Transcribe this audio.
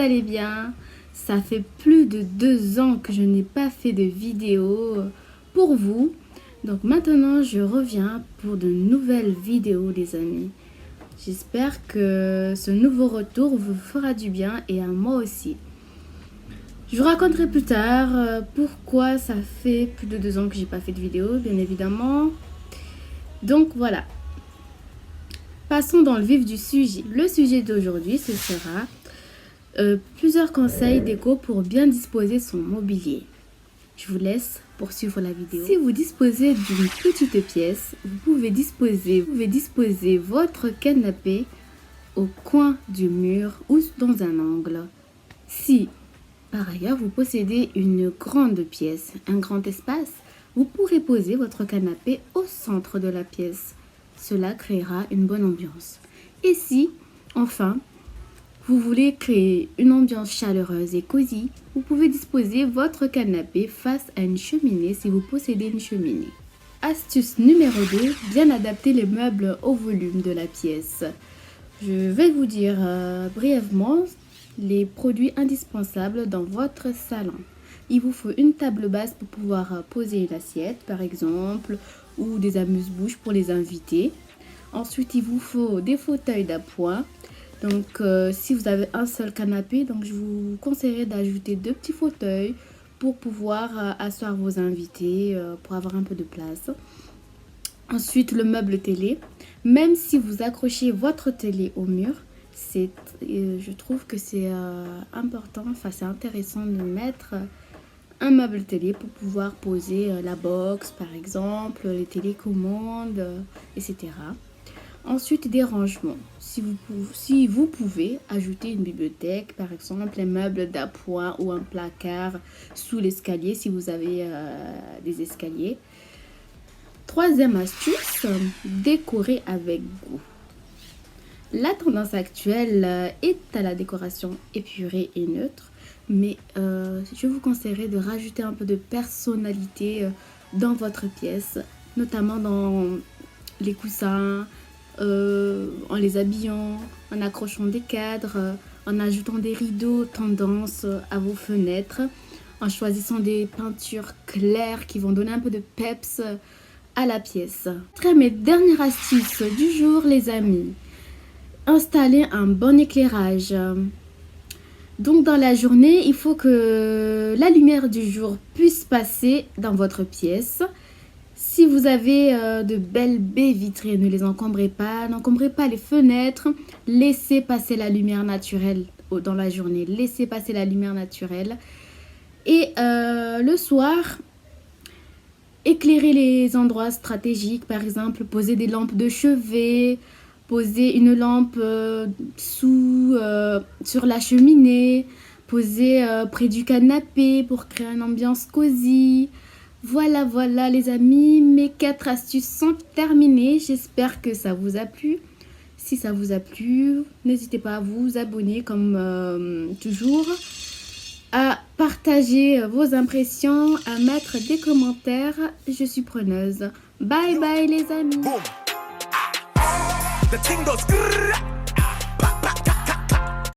allez bien. Ça fait plus de 2 ans que je n'ai pas fait de vidéo pour vous. Donc maintenant, je reviens pour de nouvelles vidéos, les amis. J'espère que ce nouveau retour vous fera du bien et à moi aussi. Je vous raconterai plus tard pourquoi ça fait plus de 2 ans que j'ai pas fait de vidéo, bien évidemment. Donc voilà. Passons dans le vif du sujet. Le sujet d'aujourd'hui, ce sera plusieurs conseils déco pour bien disposer son mobilier. Je vous laisse poursuivre la vidéo. Si vous disposez d'une petite pièce, vous pouvez disposer votre canapé au coin du mur ou dans un angle. Si par ailleurs vous possédez une grande pièce, un grand espace, vous pourrez poser votre canapé au centre de la pièce. Cela créera une bonne ambiance. Et si, enfin, vous voulez créer une ambiance chaleureuse et cosy, vous pouvez disposer votre canapé face à une cheminée si vous possédez une cheminée. Astuce numéro 2, bien adapter les meubles au volume de la pièce. Je vais vous dire brièvement les produits indispensables dans votre salon. Il vous faut une table basse pour pouvoir poser une assiette par exemple, ou des amuse-bouches pour les invités. Ensuite, il vous faut des fauteuils d'appoint. Donc, si vous avez un seul canapé, donc je vous conseillerais d'ajouter 2 petits fauteuils pour pouvoir asseoir vos invités, pour avoir un peu de place. Ensuite, le meuble télé. Même si vous accrochez votre télé au mur, je trouve que c'est important, enfin c'est intéressant de mettre un meuble télé pour pouvoir poser la box par exemple, les télécommandes, etc. Ensuite, des rangements. Si vous pouvez ajouter une bibliothèque, par exemple, un meuble d'appoint ou un placard sous l'escalier si vous avez des escaliers. Troisième astuce, décorer avec goût. La tendance actuelle est à la décoration épurée et neutre, mais je vous conseillerais de rajouter un peu de personnalité dans votre pièce, notamment dans les coussins, en les habillant, en accrochant des cadres, en ajoutant des rideaux tendance à vos fenêtres, en choisissant des peintures claires qui vont donner un peu de peps à la pièce. Mes dernières astuces du jour, les amis. Installer un bon éclairage. Donc dans la journée, il faut que la lumière du jour puisse passer dans votre pièce. Si vous avez de belles baies vitrées, ne les encombrez pas. N'encombrez pas les fenêtres. Laissez passer la lumière naturelle dans la journée. Laissez passer la lumière naturelle. Et le soir, éclairez les endroits stratégiques. Par exemple, poser des lampes de chevet. Poser une lampe sur la cheminée. Poser près du canapé pour créer une ambiance cosy. Voilà les amis, mes 4 astuces sont terminées. J'espère que ça vous a plu. Si ça vous a plu, n'hésitez pas à vous abonner comme toujours, à partager vos impressions, à mettre des commentaires. Je suis preneuse. Bye bye les amis. The thing goes